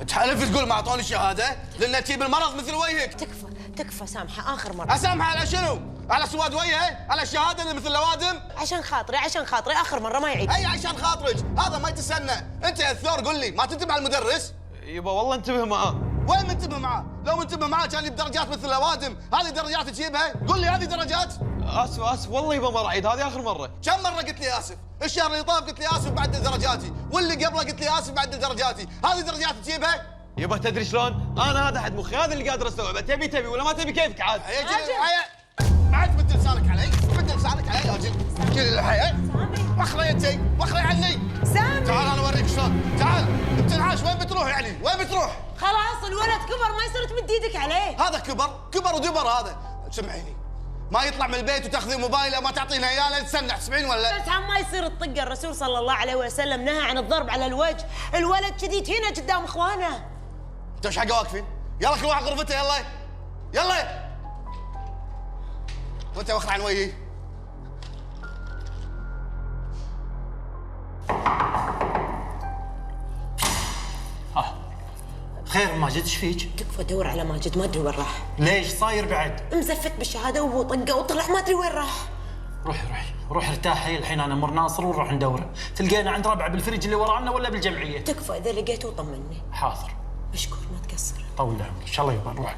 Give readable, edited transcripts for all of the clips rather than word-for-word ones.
تحلف تقول ما اعطوني شهاده لان تجيب المرض مثل وجهك. تكفى سامحه اخر مره. اسامحه على شنو؟ على سواد وجهه؟ على الشهاده اللي مثل الاوادم؟ عشان خاطري اخر مره ما يعيد. اي عشان خاطرك، هذا ما يتسنى. انت يا الثور قل لي ما تنتبه على المدرس؟ يبا والله انتبه معاه. وين منتبه معاه؟ لو منتبه معاه كان يجيب درجات مثل الاوادم. هذه درجات تجيبها؟ قل لي هذه درجات؟ اسف والله يبا ما راح اعيد، هذه اخر مره. كم مره قلت لي اسف؟ الشهر اللي طاف قلت لي اسف بعدل درجاتي، واللي قبله قلت لي اسف بعدل درجاتي، هذه درجات تجيبها؟ يبا تدري شلون؟ انا هذا حد مخي، هذا اللي قادر استوعبه. تبي ولا ما تبي كيفك عاد. عاد مد لسانك علي، مد لسانك علي يا رجل. كل الحياه وخري انتي، وخري عني. سامي تعال انا اوريك شلون، تعال. بتنعاش وين بتروح يعني؟ وين بتروح؟ خلاص الولد كبر ما يصير تمد ايدك عليه. هذا كبر ودبر هذا. سمعيني، ما يطلع من البيت وتاخذي موبايله ما تعطينا اياه لا تسنع. تسمعين ولا؟ بس هم ما يصير تطق. الرسول صلى الله عليه وسلم نهى عن الضرب على الوجه. الولد كذي هنا قدام اخوانه. انتوا ايش حق واقفين؟ يلا كل واحد غرفته. يلا وانت وخر عن وجهي. خير ماجد ايش فيك؟ تكفى دور على ماجد ما ادري وين راح. ليش صاير بعد؟ مزفت بالشهاده وهو طقه وطلع ما ادري وين راح. روح ارتاحي. الحين انا امر ناصر ونروح ندوره. تلقينا عند ربع بالفريج اللي ورانا ولا بالجمعيه؟ تكفى اذا لقيته طمني. حاضر. مشكور ما تقصر. طول عمرك ان شاء الله. يبا نروح.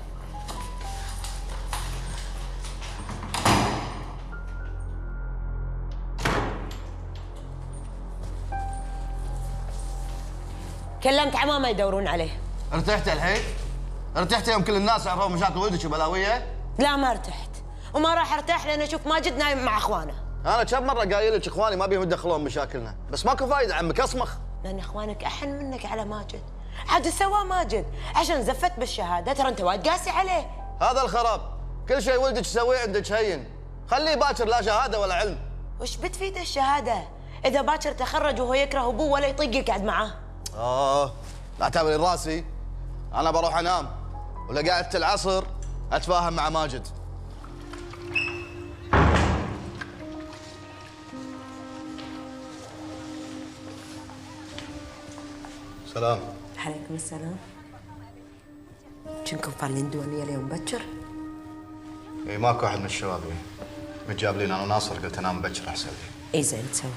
كلمت عمامه يدورون عليه. ارتحت الحين؟ ارتحت يوم كل الناس عرفوا مشاكل ولدك وبلاويه؟ لا ما ارتحت وما راح ارتاح لان اشوف ماجد نايم مع اخوانه. انا كم مره قايل لك اخواني ما بيهم يتدخلون بمشاكلنا، بس ماكو فايده عمك اصمخ. لان اخوانك احن منك على ماجد. عاد سوى ماجد عشان زفت بالشهاده. ترى انت وايد قاسي عليه. هذا الخراب، كل شيء ولدك يسويه عندك هين. خليه باكر لا شهاده ولا علم. وش بتفيد الشهاده اذا باكر تخرج وهو يكره ابوه ولا يطيق يقعد معاه؟ لا تعبني راسي. انا بروح انام ولا قعدت العصر اتفاهم مع ماجد. سلام. عليكم السلام. كنكم فالين ديوانيه اليوم بكر؟ اي ماكو احد من الشباب متجابلين انا وناصر، قلت انام بكر احسن لي. اي زين تسوي.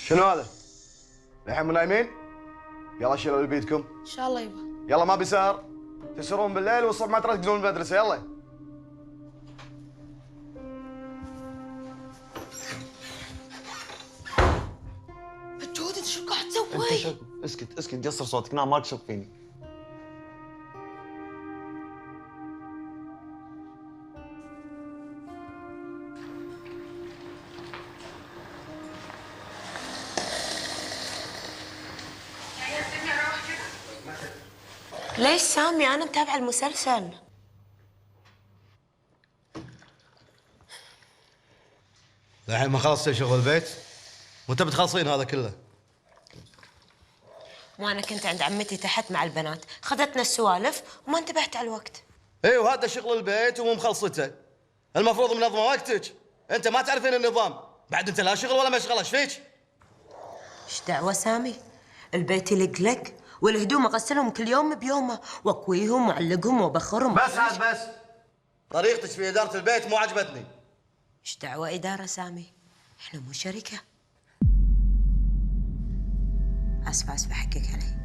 شنو هذا؟ الحين نايمين؟ يلا شيلوا اللي بيدكم. ان شاء الله يبا. يلا ما بيسهر. تسهرون بالليل والصبح ما تركزون المدرسة. يلا. جودة شو قاعد تسوي؟ اسكت قصر صوتك. نام ما تشوف فيني. ليش سامي؟ انا متابعه المسلسل. الحين ما خلصتي شغل البيت؟ متى بتخلصين هذا كله؟ وانا كنت عند عمتي تحت مع البنات، خذتنا السوالف وما انتبهت على الوقت. اي وهذا شغل البيت ومو مخلصته. المفروض منظمه وقتك. انت ما تعرفين النظام. بعد انت لا شغل ولا مشغله. ايش فيك؟ ايش دعوه سامي؟ البيت يلقلق والهدوم اغسلهم كل يوم بيومه واكويهم واعلقهم وابخرهم. بس عاد بس. طريقتك في اداره البيت مو عجبتني. ايش دعوه اداره سامي؟ احنا مو شركه. اسفه حقك علي.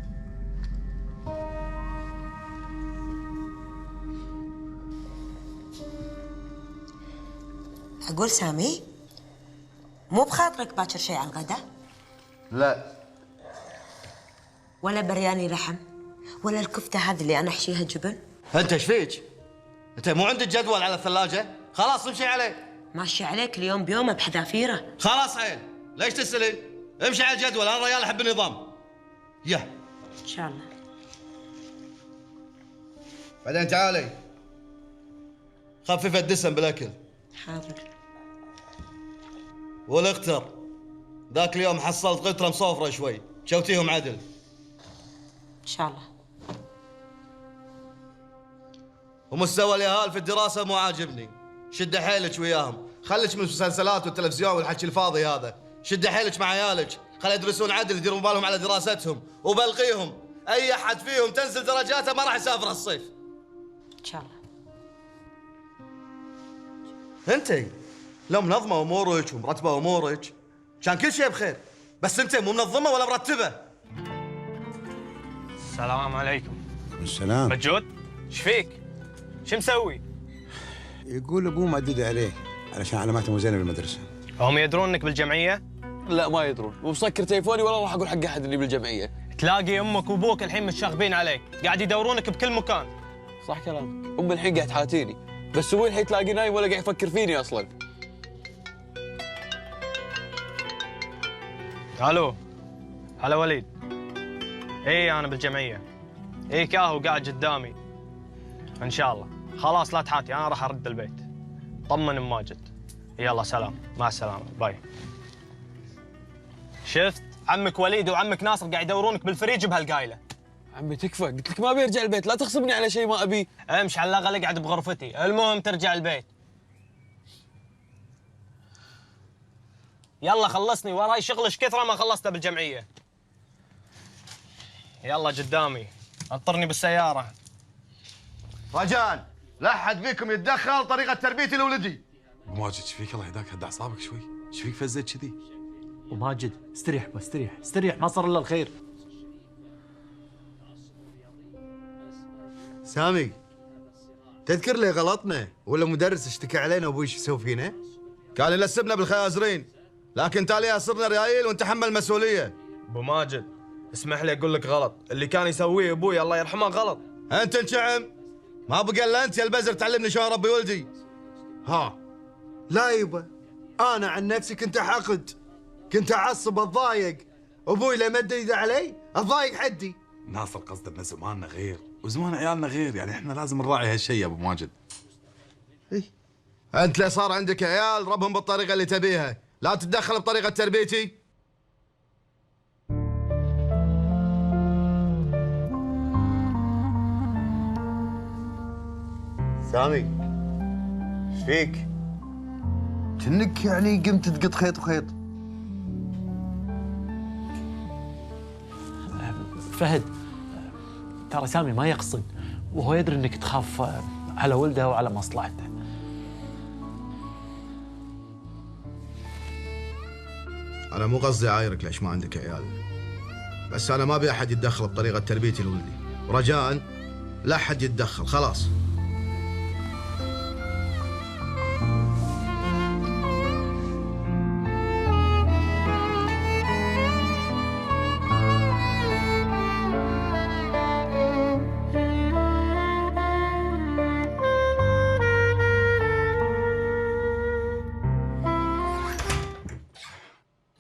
اقول سامي مو بخاطرك باكر شيء على الغداء؟ لا. ولا برياني لحم ولا الكفته هذه اللي انا احشيها جبن؟ انت ايش فيك؟ انت مو عندك جدول على الثلاجه؟ خلاص امشي عليه. ماشي عليك اليوم بيومه بحذافيره. خلاص عيل، ليش تسألين؟ امشي على الجدول، انا رجال احب النظام. يا ان شاء الله. بعدين تعالي خفف الدسم بالاكل. حاضر. والاختر. ذاك اليوم حصلت قطرة مصوفرة شوي، شوتيهم عدل. ان شاء الله. ومستوى اليهال في الدراسة مو عاجبني. شد حيلك وياهم، خليك من المسلسلات والتلفزيون والحكي الفاضي هذا. شد حيلك مع عيالك، خلي يدرسون عدل، يديرون بالهم على دراستهم، وبلغيهم اي احد فيهم تنزل درجاته ما راح يسافر الصيف. ان شاء الله. انتي لو منظمه امورك ومرتبه امورك كان كل شيء بخير، بس انت مو منظمه ولا مرتبه. السلام عليكم. السلام. مجود، ايش فيك؟ شو مسوي؟ يقول ابوه مدد عليه علشان علاماته مو زينه بالمدرسه. هم يدرون انك بالجمعيه؟ لا ما يدرون، ومسكر تليفوني ولا راح اقول حق احد اني بالجمعيه. تلاقي امك وابوك الحين متشاغبين عليك، قاعد يدورونك بكل مكان. صح كلامك، امي الحين قاعد تحاتيني، بس ابوي الحين تلاقي نايم ولا قاعد يفكر فيني اصلا. الو، هلا وليد. اي انا بالجمعيه. اي كاهو قاعد قدامي. ان شاء الله. خلاص لا تحاتي، انا راح ارد البيت. طمن ام ماجد. يلا سلام، مع السلامه، باي. شفت؟ عمك وليد وعمك ناصر قاعد يدورونك بالفريج بهالقايله. عمي تكفى، قلت لك ما بيرجع البيت، لا تغصبني على شيء ما ابيه. امشي على الاقل اقعد بغرفتي، المهم ترجع البيت. يلا خلصني، وراي شغل ايش كثره ما خلصته بالجمعيه. يلا قدامي، انطرني بالسياره. رجاء لا احد فيكم يتدخل طريقه تربيتي لولدي. ابو ماجد ايش فيك؟ الله يهداك، هدى اعصابك شوي. ايش فيك فزيت كذي؟ وماجد استريح، بس استريح استريح، ما صار الا الخير. سامي، تذكر لي غلطنا ولا مدرس اشتكى علينا وابوي ايش يسوي فينا؟ كان يلسبنا بالخيازرين، لكن تاليها صرنا ريايل ونتحمل المسؤوليه. ابو ماجد اسمح لي اقول لك غلط، اللي كان يسويه ابوي الله يرحمه غلط. انت انشعم، ما بقى الا انت يا البزر تعلمني شلون اربي ولدي. ها، لا يبا، انا عن نفسي كنت احقد، كنت اعصب اتضايق، ابوي لما مد ايده علي اتضايق حدي. ناصر قصده ان زماننا غير وزمان عيالنا غير، يعني احنا لازم نراعي هالشيء يا ابو ماجد. انت ليه صار عندك عيال ربهم بالطريقه اللي تبيها، لا تتدخل بطريقه تربيتي. سامي، ايش فيك؟ كأنك يعني قمت تقط خيط وخيط. فهد، ترى سامي ما يقصد، وهو يدري انك تخاف على ولده وعلى مصلحته. انا مو قصدي اعايرك ليش ما عندك عيال، بس انا ما ابي احد يتدخل بطريقه تربيتي لولدي. رجاء لا احد يتدخل، خلاص.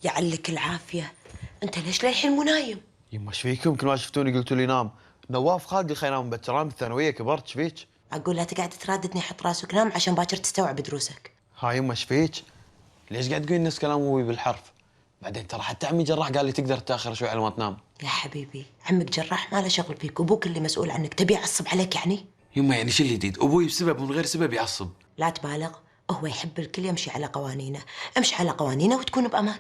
يعلك العافيه، انت ليش للحين مو نايم؟ يما ايش فيكم؟ كل ما شفتوني قلتوا لي نام. نواف خالد خلينا نام مبكر، انا بالثانويه كبرت، ايش فيك؟ اقول لا تقعد ترددني حط راسك نام عشان باكر تستوعب دروسك. ها يما ايش فيك؟ ليش قاعد تقولين نفس كلام ابوي بالحرف؟ بعدين ترى حتى عمي جراح قال لي تقدر تاخر شوي على ما تنام. يا حبيبي عمك جراح ما له شغل فيك، ابوك اللي مسؤول عنك، تبي يعصب عليك يعني؟ يما يعني شو الجديد؟ ابوي بسبب من غير سبب يعصب. لا تبالغ، هو يحب الكل يمشي على قوانينه، امشي على قوانينه وتكون بامان.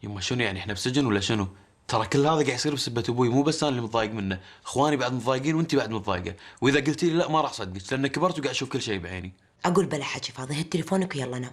يما شنو يعني احنا بسجن ولا شنو؟ ترى كل هذا قاعد يصير بسبة ابوي، مو بس انا اللي متضايق منه، اخواني بعد متضايقين وانت بعد متضايقه، واذا قلتي لي لا ما راح اصدقك لان كبرت وقاعد اشوف كل شيء بعيني. اقول بلا حكي فاضي، هات تليفونك ويلا نام.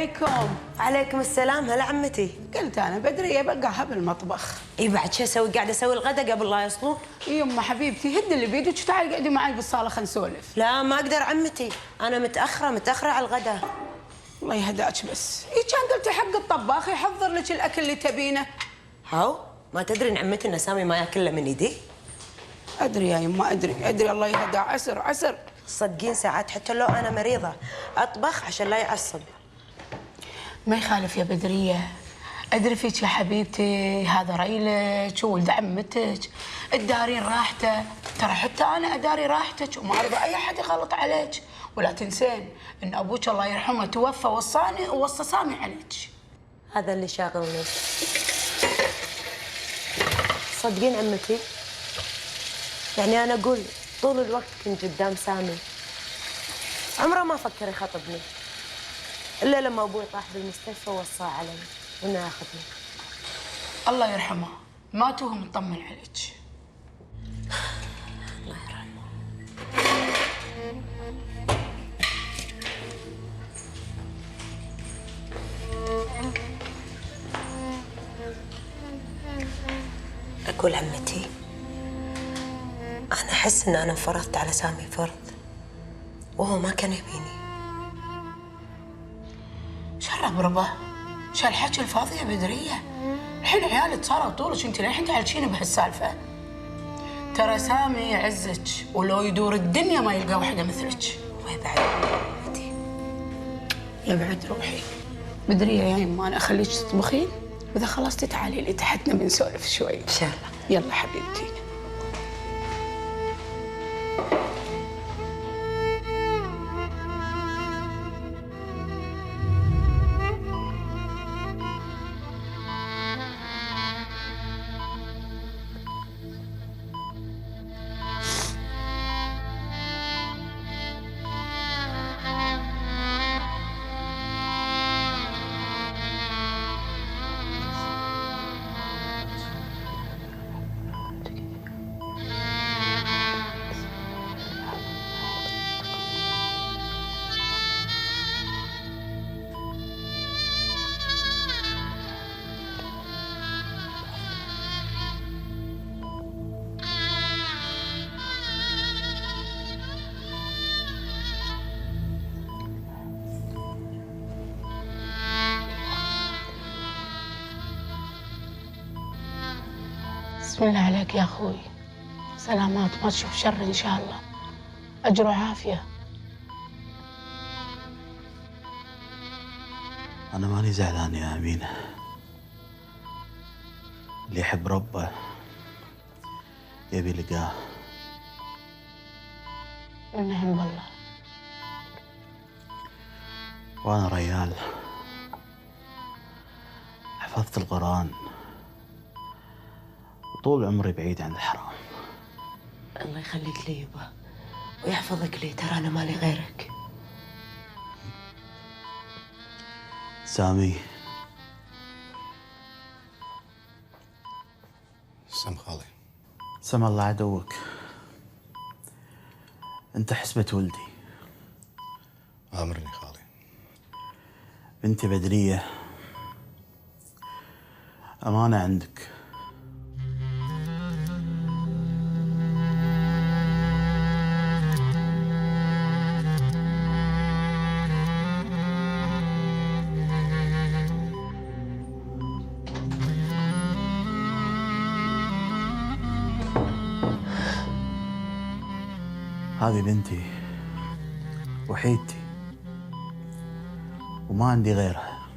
عليكم. عليكم السلام. هلا عمتي. قلت انا بدريه بقعها بالمطبخ. اي بعد شو اسوي؟ قاعده اسوي الغدا قبل لا يصلون. يما حبيبتي هد اللي بيدك وتعالي قعدي معي بالصاله خلينا نسولف. لا ما اقدر عمتي، انا متاخره على الغدا. الله يهداك بس. كان قلتي حق الطباخ يحضر لك الاكل اللي تبينه. هاو ما تدري ان عمتي ان سامي ما ياكله من ايدي؟ ادري يا يما ادري الله يهداه. عسر صدقين ساعات حتى لو انا مريضه اطبخ عشان لا يعصب. ما يخالف يا بدريه، ادري فيك يا حبيبتي، هذا ريلك وولد عمتك، تدارين راحته، ترى حتى انا اداري راحتك وما ارضى اي احد يغلط عليك، ولا تنسين ان ابوك الله يرحمه توفى ووصى سامي عليك. هذا اللي شاغلني. صدقين عمتي، يعني انا اقول طول الوقت كنت قدام سامي، عمره ما فكر يخطبني الا لما ابوي طاح بالمستشفى ووصاه علي انه ياخذني. الله يرحمه، مات وهو مطمن عليك. الله يرحمه. اقول عمتي، انا احس ان انا فرضت على سامي فرض وهو ما كان يبيني. شرب ربه، شو الحكي الفاضي يا بدريه؟ الحين عيالك صاروا طولك انت للحين تعالجيني بهالسالفه. ترى سامي يعزك ولو يدور الدنيا ما يلقى وحده مثلك. ويبعد عمتي. يبعد روحي. بدريه يا يما انا اخليك تطبخين واذا خلصتي تعالي لي تحتنا بنسولف شوي. ان شاء الله. يلا حبيبتي. بسم الله عليك يا اخوي، سلامات ما تشوف شر ان شاء الله، اجر وعافيه. انا ماني زعلان يا امينه، اللي يحب ربه يبي لقاه. ونعم بالله. وانا ريال حفظت القرآن طول عمري بعيد عن الحرام. الله يخليك لي يبا ويحفظك لي، ترى انا مالي غيرك. سامي. سم خالي. سم الله عدوك، انت حسبة ولدي. امرني خالي. بنتي بدرية امانة عندك. هذه بنتي وحيدتي وما عندي غيرها.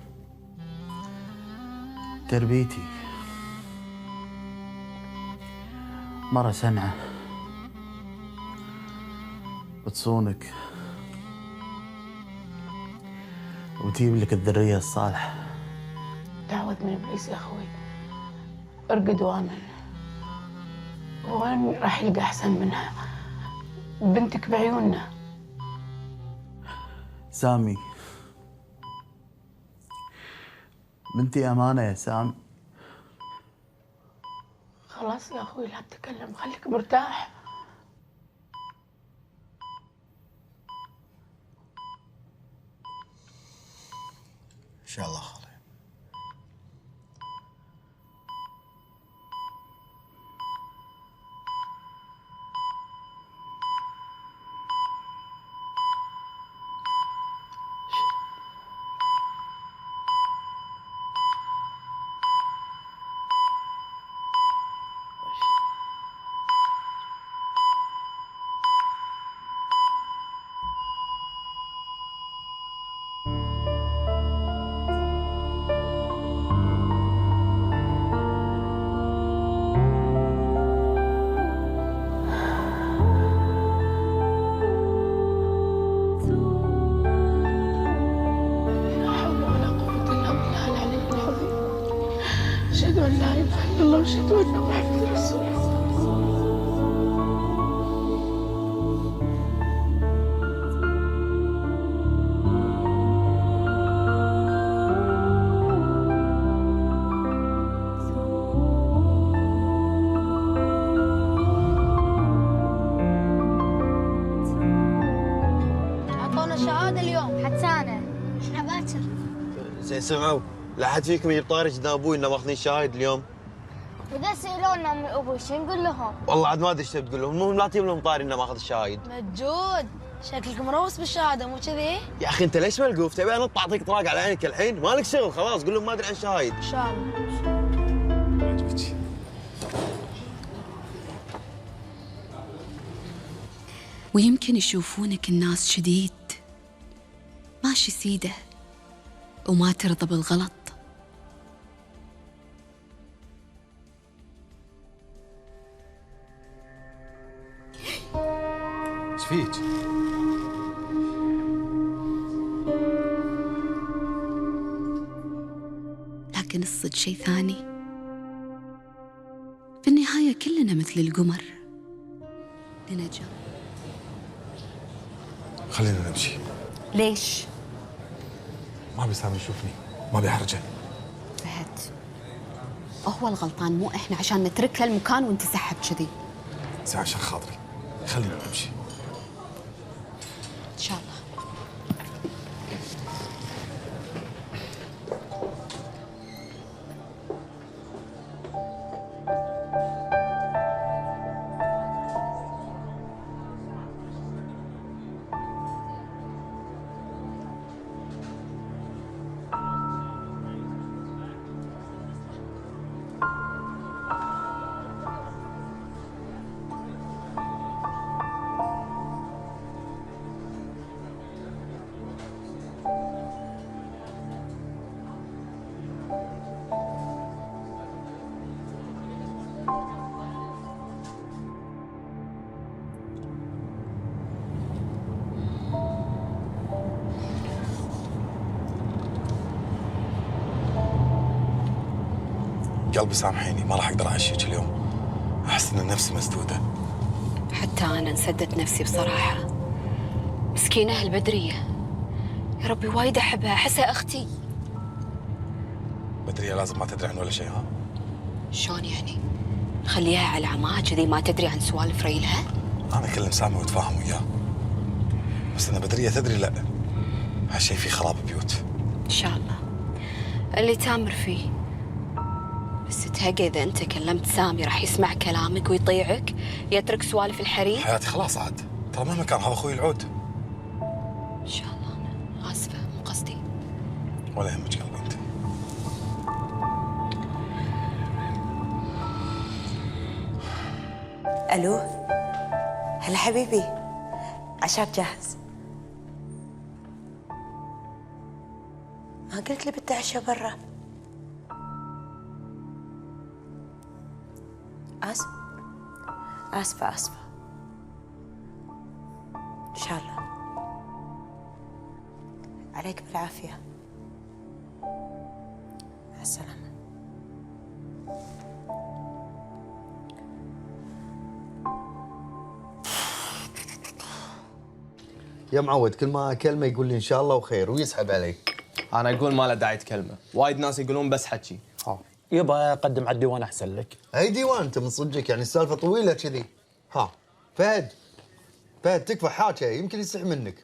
تربيتي مرة سنعة وتصونك وتجيب لك الذرية الصالحة. تعوذ من ابليس يا اخوي، ارقد وامن، وين راح يلقى احسن منها؟ بنتك بعيوننا. سامي بنتي أمانة يا سامي. خلاص يا اخوي لا تتكلم، خليك مرتاح. اعطونا شهاده اليوم حتى انا. احنا باكر. زين سمعوا، لا احد فيكم يجيب طاري قدام ابوي انه ماخذين شاهد اليوم. واذا سالونا من ابوي شو نقول لهم؟ والله عاد ما ادري ايش تقول لهم، المهم لا تجيب لهم طاري انه ماخذ الشاهد. مجود شكلك مروس بالشهاده مو كذي؟ يا اخي انت ليش ملقوف؟ تبي انط اعطيك طراق على عينك الحين؟ مالك شغل خلاص، قول لهم ما ادري عن شهايد. ان شاء الله. ويمكن يشوفونك الناس شديد ماشي سيده وما ترضى بالغلط. ايش فيك؟ لكن الصدق شيء ثاني. في النهاية كلنا مثل القمر لنجم. خلينا نمشي. ليش؟ ما ابي سامي يشوفني، ما ابي احرجه. فهد هو الغلطان مو احنا عشان نترك له المكان وانت سحب كذي. زين عشان خاطري خلينا نمشي. ان شاء الله. قلبي سامحيني، ما راح اقدر اعيشك اليوم. احس ان نفسي مسدوده. حتى انا انسدت نفسي بصراحة. مسكينة البدرية، يا ربي وايد احبها، احسها اختي. بدرية لازم ما تدري عن ولا شيء. ها؟ شلون يعني؟ نخليها على عماها كذي ما تدري عن سوالف ريلها؟ انا اكلم سامي واتفاهم وياه، بس ان بدرية تدري لا، هالشيء فيه خراب بيوت. ان شاء الله اللي تامر فيه. بس تهقى اذا انت كلمت سامي راح يسمع كلامك ويطيعك، يترك سوالف الحريم. حياتي خلاص عاد، ترى مهما كان هذا اخوي العود. ان شاء الله. انا اسفه مو قصدي. ولا يهمك قلبي انت. الو هلا حبيبي، عشاك جاهز؟ ما قلت لي بدي عشاء برا؟ آسفة إن شاء الله. عليك بالعافية، مع السلامة. يا معود كل ما كلمه يقول لي ان شاء الله وخير ويسحب علي. انا اقول ما له داعي تكلمه، وايد ناس يقولون بس حكي. يبا قدم على الديوان احسن لك. اي ديوان انت من صدقك؟ يعني السالفه طويله كذي. ها فهد تكفى حاكي، يمكن يستحي منك.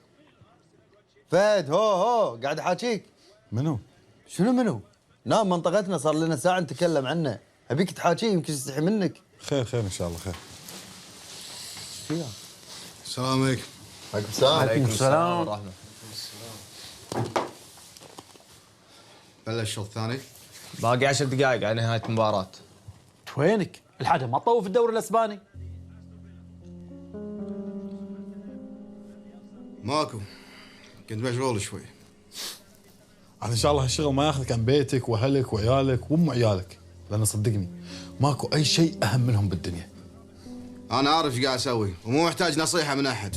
فهد هو قاعد احاكيك. منو؟ شنو منو؟ نام منطقتنا صار لنا ساعه نتكلم عنه، ابيك تحاكيه يمكن يستحي منك. خير ان شاء الله خير. فيها. السلام عليكم. عليكم السلام. عليكم السلام ورحمة. بلش الشوط الثاني. باقي 10 دقائق على نهاية المباراة. وينك؟ الحاجة ما تطوف الدوري الاسباني. ماكو، كنت مشغول شوي. انا ان شاء الله هالشغل ما ياخذك عن بيتك واهلك وعيالك وام عيالك، لان صدقني ماكو اي شيء اهم منهم بالدنيا. انا عارف ايش قاعد اسوي ومو محتاج نصيحه من احد.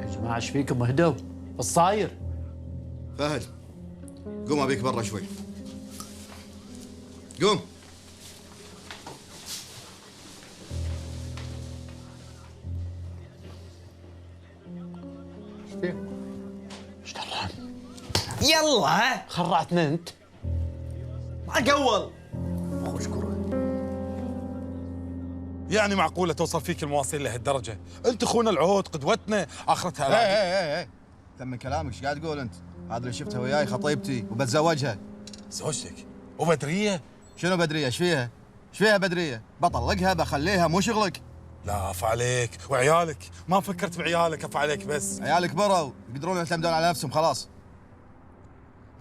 يا جماعة ايش فيكم؟ اهدوا، ايش صاير؟ فهد قوم ابيك برا شوي. قوم. ايش دلان؟ يلا خرعتنا انت. ما قول. خوش كره. يعني معقوله توصل فيك المواصيل لهالدرجه؟ انت اخونا العهود قدوتنا اخرتها ايه تم كلامك. ايش قاعد تقول انت؟ هذا اللي شفتها وياي خطيبتي وبتزوجها. زوجتك؟ وبدريه؟ شنو بدريه؟ ايش فيها؟ ايش فيها بدريه؟ بطلقها بخليها، مو شغلك. لا عفا عليك. وعيالك؟ ما فكرت بعيالك؟ عفا عليك بس. عيالك بروا يقدرون يعتمدون على نفسهم خلاص.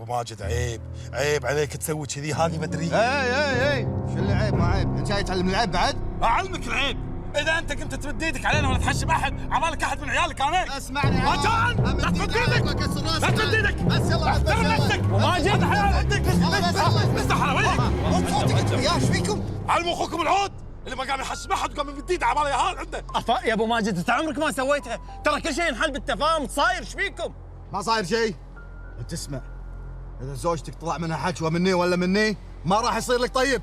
ابو ماجد عيب، عيب عليك تسوي كذي. هذه بدريه. اي شو اللي عيب؟ ما عيب. انت جاي تعلمني العيب بعد؟ اعلمك العيب. اذا انت كنت تمد ايدك علينا ولا تحشم احد، عبالك احد من عيالك انا؟ اسمعني ما جان! لا تمد ايدك! لا تمد ايدك! بس يلا احترم نفسك! وماجد عندك! افتح على وجهك! صوتك يا ايش فيكم؟ علموا اخوكم العود اللي ما قام يحشم احد وقام يمد ايده عباله ياهال عنده. افا يا ابو ماجد انت عمرك ما سويتها، ترى كل شيء ينحل بالتفاهم. صاير ايش فيكم؟ ما صاير شيء. تسمع، اذا زوجتك طلع منها حشوه مني ولا مني ما راح يصير لك طيب.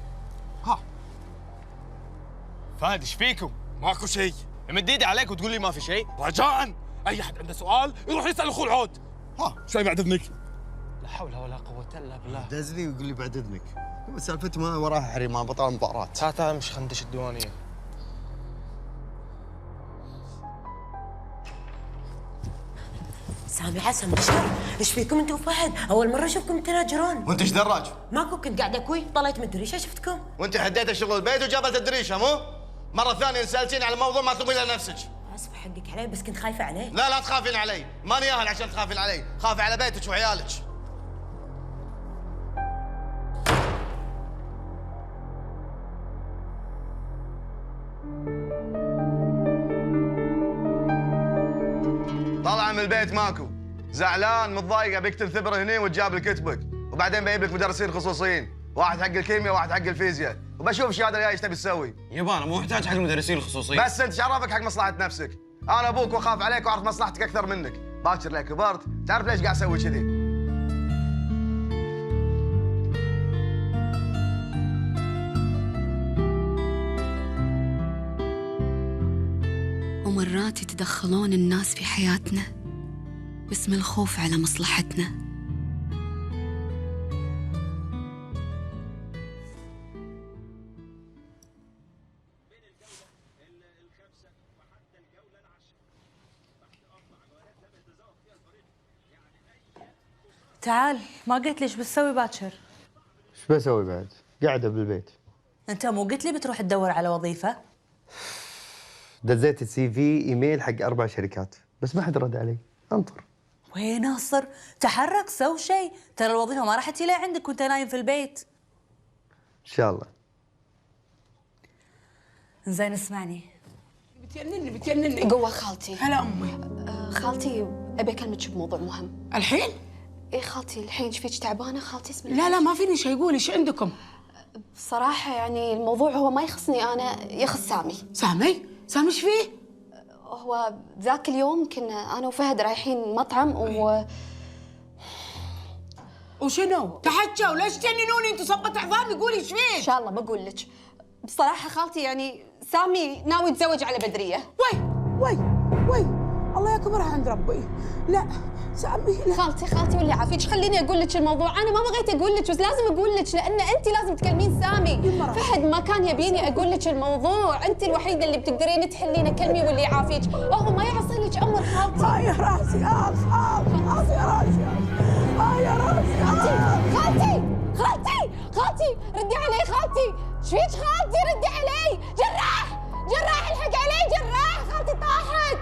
ها فهد ايش فيكم؟ ماكو شيء. يمد ايدي عليك وتقول لي ما في شيء؟ رجاء اي احد عنده سؤال يروح يسال اخوه العود. ها شوي بعد اذنك. لا حول ولا قوة الا بالله. دزني ويقول لي بعد اذنك. سالفته ما وراها حريم، ما بطل مباراة. تعال مش خندش الديوانية. سامي حسن بشر، ايش فيكم انتم وفهد؟ اول مره اشوفكم تناجرون. وانت ايش دراج؟ ماكو، كنت قاعده اكوي طلعت من الدريشه شفتكم. وانت هديت شغل البيت وجابت الدريشه مو؟ مرة ثانية سألتيني على موضوع ما تلومين على نفسك. اسف حقك علي، بس كنت خايفه عليه. لا تخافين علي، ماني اهل عشان تخافين علي، خافي على بيتك وعيالك. طالعة من البيت ماكو، زعلان متضايق ابيك تنثبر هني وتجاب لك كتبك، وبعدين بجيب لك مدرسين خصوصيين، واحد حق الكيمياء وواحد حق الفيزياء، وبشوف الشهاده الجايه ايش تبي تسوي. يبا انا مو محتاج حق المدرسين الخصوصيين. بس انت شرفك حق مصلحه نفسك، انا ابوك واخاف عليك واعرف مصلحتك اكثر منك، باكر ليه كبرت تعرف ليش قاعد اسوي كذي. ومرات يتدخلون الناس في حياتنا باسم الخوف على مصلحتنا. تعال، ما قلت ليش بتسوي باكر؟ ايش بسوي بعد؟ قاعدة بالبيت. انت مو قلت لي بتروح تدور على وظيفة؟ دزيت السي في ايميل حق 4 شركات بس ما حد رد علي، انطر. وين ناصر؟ تحرك سوي شيء، ترى الوظيفة ما راح تجي عندك وانت نايم في البيت. ان شاء الله. زين اسمعني. بتجنني قوة خالتي. هلا امي. خالتي ابي اكلمك بموضوع مهم. الحين؟ اي خالتي الحين ايش فيك تعبانة خالتي؟ اسم الله. لا ما فيني شيء، قولي ايش عندكم؟ بصراحة يعني الموضوع هو ما يخصني انا، يخص سامي. سامي ايش فيه؟ هو ذاك اليوم كنا انا وفهد رايحين مطعم وشنو؟ تحكوا ليش تجننوني انتوا صبة عظامي؟ قولي ايش فيه؟ ان شاء الله بقول لك. بصراحة خالتي يعني سامي ناوي يتزوج على بدرية. وي الله يكبرها عند ربي. لا سامي لا. خالتي واللي عافيك خليني اقول لك الموضوع. انا ما بغيت اقول لك بس لازم اقول لك لان انت لازم تكلمين سامي. فهد ما كان يبيني اقول لك الموضوع، انت الوحيده اللي بتقدرين تحلين كلمي واللي يعافيك. هو ما يعصي لك امر خالتي. يا راسي يا راسي يا راسي. خالتي ردي علي خالتي. ايش فيك خالتي؟ ردي علي. جراح الحق علي جراح. خالتي طاحت.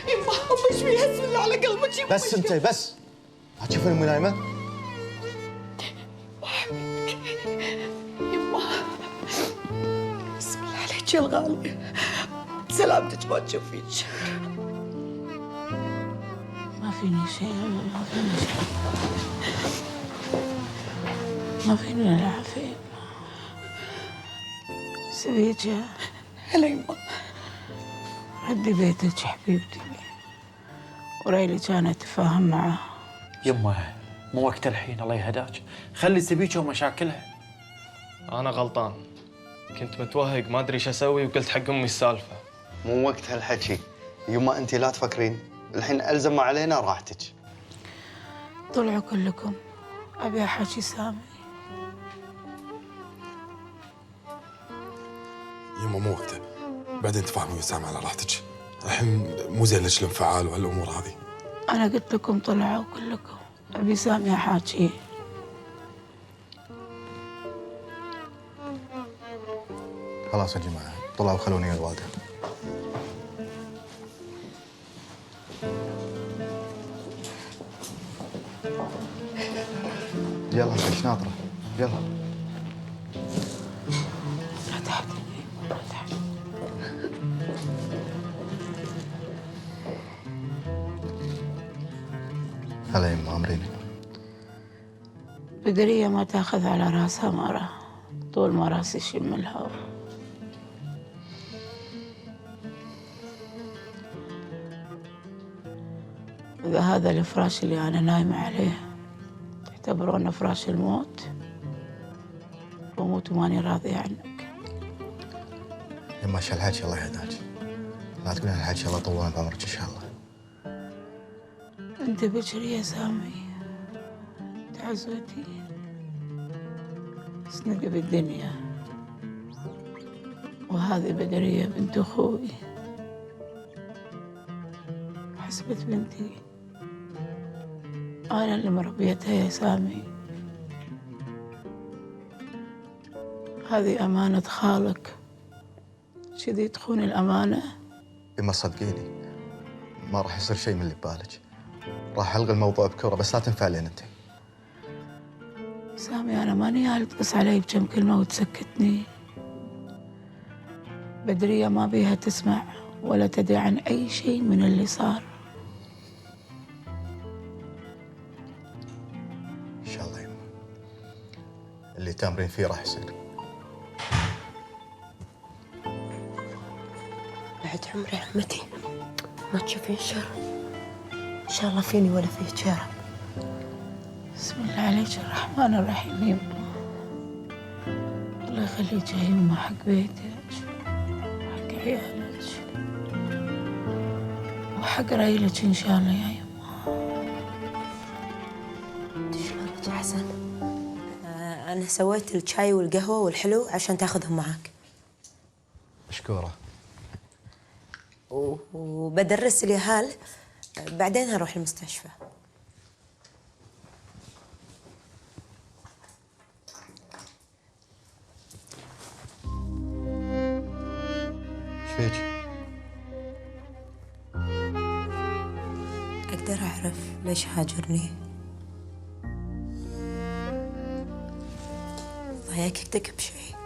يما ايش فيها؟ بسم الله على قلبك. بس انت بس ما تشوفين امي نايمه؟ يما بسم الله عليك يا الغالي، سلامتك ما تشوفيك. فيني شيء، ما فيني شيء، ما فيني نلعب فيه. سبيجة هلا يما، ردي بيتك حبيبتي، وريلي كانت تفاهم معاه. يمه مو وقت الحين، الله يهداك، خلي سبيكة ومشاكلها. انا غلطان، كنت متوهق ما ادري ايش اسوي وقلت حق امي السالفه. مو وقت هالحكي، يما انت لا تفكرين، الحين الزم ما علينا راحتك. طلعوا كلكم، ابي احكي سامي. يما مو وقته، بعدين تفاهمي ويا سامي على راحتك. الحين مو زين لك الانفعال وهالامور هذه. انا قلت لكم طلعوا كلكم، ابي سامي احاكيه. خلاص يا جماعه طلعوا خلوني يا الوالده. يلا ايش ناطره؟ يلا. لا تحت، لا تحت. هلا يما امريني. بدرية ما تاخذ على راسها مرة، طول ما راسي يشم الهوا. إذا هذا الفراش اللي أنا نايمة عليه تعتبرونه فراش الموت، بموت وماني راضية عنك. يما ايش هالحكي الله يهداك، لا تقولين هالحكي، الله يطول بعمرك ان شاء الله. أنت بكري يا سامي، تعزوتي سندي بالدنيا، وهذه بدرية بنت أخوي، حسبت بنتي، أنا اللي مربيتها يا سامي. هذه أمانة خالك، كذي تخون الأمانة؟ يما صدقيني ما راح يصير شيء من اللي ببالك، راح الغي الموضوع بكره، بس لا تنفعلين انت. سامي أنا ماني هال تقص علي بكم كلمة وتسكتني. بدرية ما بيها تسمع ولا تدري عن أي شيء من اللي صار. ان شاء الله يما، اللي تامرين فيه راح يصير. بعد عمري عمتي ما تشوفين شر، إن شاء الله فيني ولا فيك يا رب. بسم الله عليك الرحمن الرحيم يما، الله يخليك يا يما حق بيتك وحق عيالك وحق ريلك إن شاء الله يا يما. شلونك يا حسن؟ أنا سويت الشاي والقهوة والحلو عشان تاخذهم معاك. مشكورة. وبدرس اليهال، بعدين هروح المستشفى. ايش فيك؟ أقدر أعرف ليش هاجرني؟ ضايقتك بشيء؟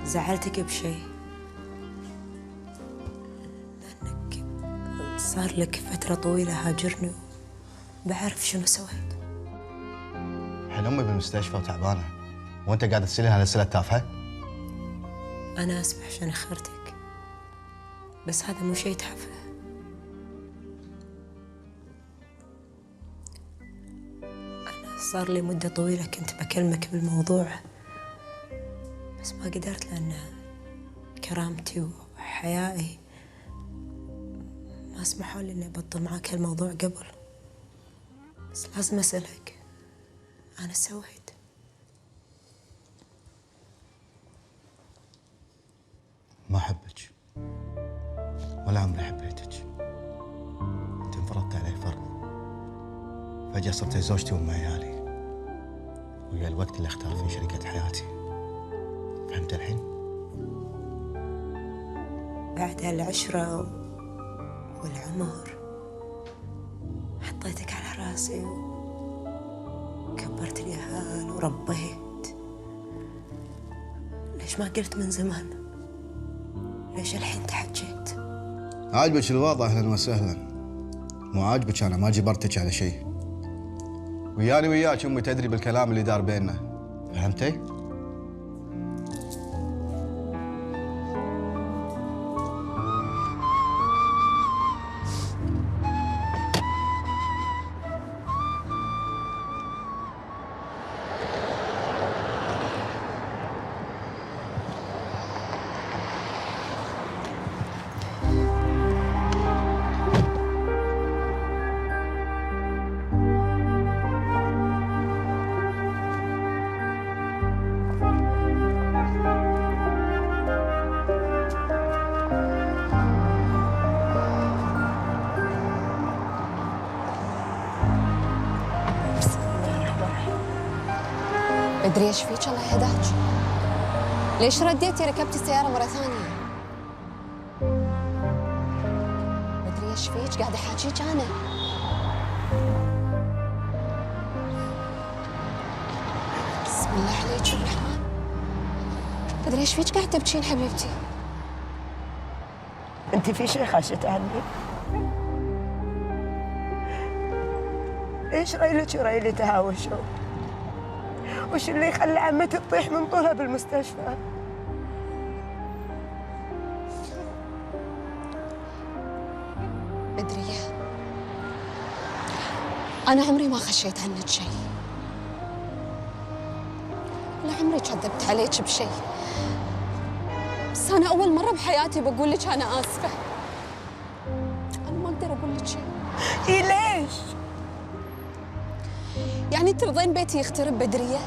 زعلتك بشيء؟ لأنك صار لك فترة طويلة هاجرني وبعرف شنو سويت. الحين امي بالمستشفى وتعبانه، وانت قاعده تسالين على اسئله تافهه؟ أنا آسفة عشان أخرتك، بس هذا مو شيء تافه. أنا صار لي مدة طويلة كنت بكلمك بالموضوع، بس ما قدرت لأن كرامتي وحيائي ما سمحوا لي إني أبطل معاك هالموضوع قبل. بس لازم أسألك، أنا سويت؟ ما أحبك ولا عمري حبيتك. أنت انفرضت علي فرض، فجأة صرت زوجتي وأم عيالي، ويا الوقت اللي اختار فيه شريكة حياتي. فهمت الحين؟ بعد هالعشرة والعمر حطيتك على راسي وكبرت اليهال وربيت. ليش ما قلت من زمان؟ ليش الحين تحجيت؟ عاجبك الوضع؟ أهلا وسهلا. مو عاجبك انا ما جبرتك على شيء. وياني وياك امي تدري بالكلام اللي دار بيننا، فهمتي؟ بدري ايش فيك الله يهداك؟ ليش رديتي ركبتي السيارة مرة ثانية؟ بدري ايش فيك؟ قاعدة احاكيك أنا. بسم الله عليك الرحمن. بدري ايش فيك قاعدة تبكين حبيبتي؟ انت في شيء خاشت عني؟ ايش ريلك وريلي تهاوشوا؟ وش اللي خلى عمتي تطيح من طولها بالمستشفى؟ بدرية، أنا عمري ما خشيت عنك شيء، ولا عمري كذبت عليك بشيء، بس أنا أول مرة بحياتي بقول لك أنا آسفة. أنا ما أقدر أقول لك شيء. إيه ليش؟ يعني ترضين بيتي يخترب بدرية؟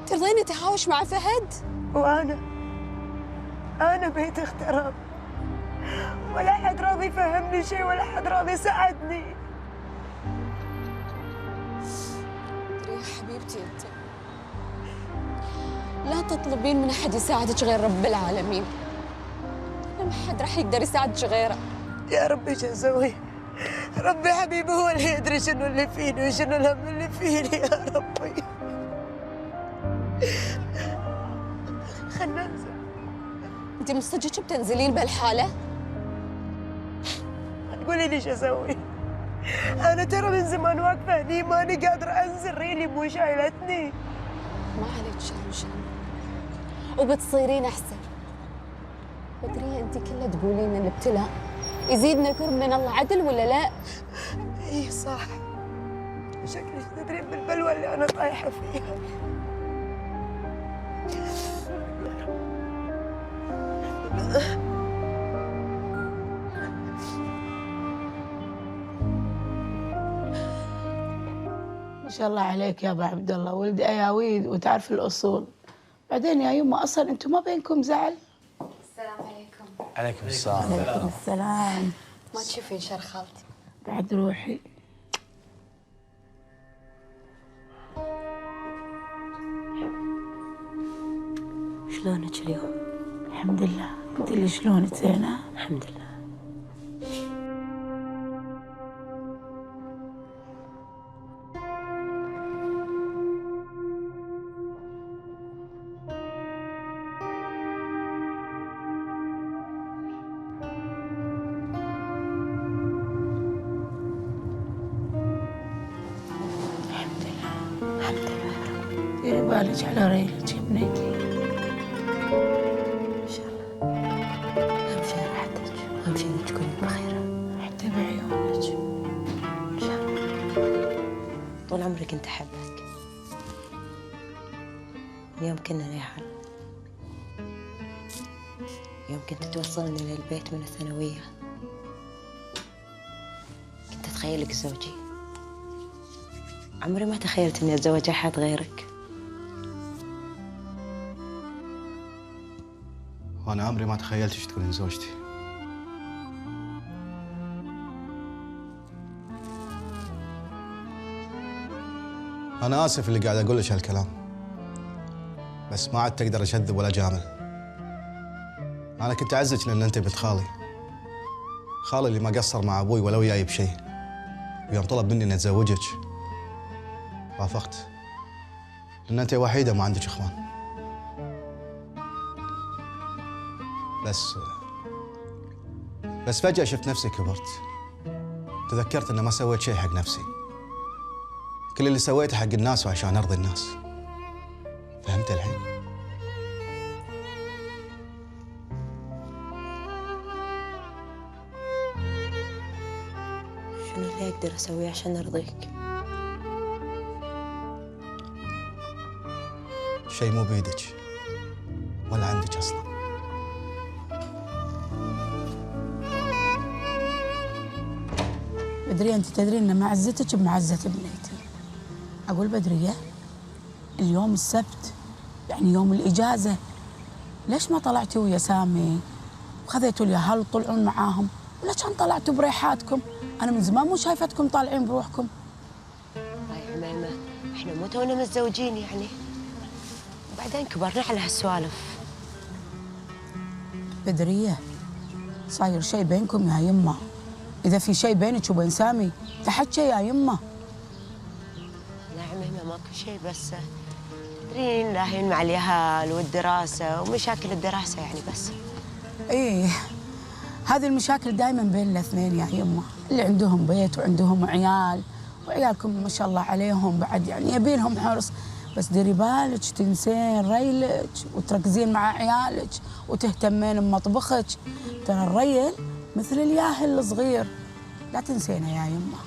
ترضين اتهاوش مع فهد؟ أنا بيتي اخترب، ولا حد راضي يفهمني شيء ولا حد راضي يساعدني. بدرية حبيبتي أنت لا تطلبين من أحد يساعدك غير رب العالمين. أنا ما حد راح يقدر يساعدك غيره. يا ربي شو أسوي؟ ربي حبيبي هو اللي يدري شنو اللي فيني وشنو الهم اللي فيني يا ربي. خلنا ننزل. أنت من صدقك بتنزلين بهالحالة؟ تقولي لي شو أسوي؟ أنا ترى من زمان واقفة هني ماني قادرة أنزل، ريلي مو شايلتني. ما عليك شر وبتصيرين أحسن. بدرية أنت كلها تقولين الابتلاء يزيدنا كرم من الله، عدل ولا لا؟ إيه صح. شكلك تدرين بالبلوى اللي أنا طايحة فيها. ما شاء الله عليك يا ابو عبد الله، ولد اياويد وتعرف الاصول. بعدين يا يمه اصلا انتم ما بينكم زعل. السلام عليكم. عليكم السلام. عليكم السلام. ما تشوفين شر خالتي؟ بعد روحي. شلونك اليوم؟ الحمد لله. انت اللي شلونك زينه؟ الحمد لله. الحمد لله. ديري بالك على ريلك يا بنيتي. إن شاء الله. أهم شيء راحتك، أهم شيء إنك تكوني بخير. حتى بعيونك. إن شاء الله. طول عمري كنت أحبك. اليوم كنا ريحان. يوم كنت توصلني للبيت من الثانوية كنت أتخيلك زوجي. عمري ما تخيلت إني أتزوج أحد غيرك. وأنا عمري ما تخيلتش تكونين زوجتي. أنا آسف اللي قاعد أقول لك هالكلام، بس ما عدت أقدر أكذب ولا أجامل. أنا كنت أعزك لأن أنت بنت خالي، خالي اللي ما قصر مع أبوي ولا وياي بشيء، ويوم طلب مني إني أتزوجك وافقت، لأن أنت وحيدة ما عندك إخوان. بس فجأة شفت نفسي كبرت، تذكرت إن ما سويت شيء حق نفسي. كل اللي سويته حق الناس وعشان أرضي الناس. فهمت الحين؟ شنو اللي أقدر أسويه عشان أرضيك؟ شيء مو بيدك ولا عندك أصلاً. بدرية أنت تدرين إن معزتك بمعزة بنيتي. أقول بدرية اليوم السبت يعني يوم الإجازة، ليش ما طلعتي ويا سامي وخذيتوا اليهال وطلعون معاهم، ولا كان طلعتوا بريحاتكم؟ أنا من زمان مو شايفتكم طالعين بروحكم. هاي عميمة، إحنا مو تونا متزوجين يعني، وبعدين كبرنا على هالسوالف. بدرية صاير شيء بينكم يا يمه، إذا في شيء بينك وبين سامي تحكي يا يمه. لا عميمة ماكو شيء، بس تدرين لاهين مع اليهال والدراسة ومشاكل الدراسة يعني بس. إيه هذه المشاكل دائما بين الاثنين يا يمه، اللي عندهم بيت وعندهم عيال، وعيالكم ما شاء الله عليهم بعد يعني يبي لهم حرص، بس ديري بالك تنسين ريلك وتركزين مع عيالك وتهتمين بمطبخك. ترى الريل مثل الياهل الصغير، لا تنسينه يا يمه.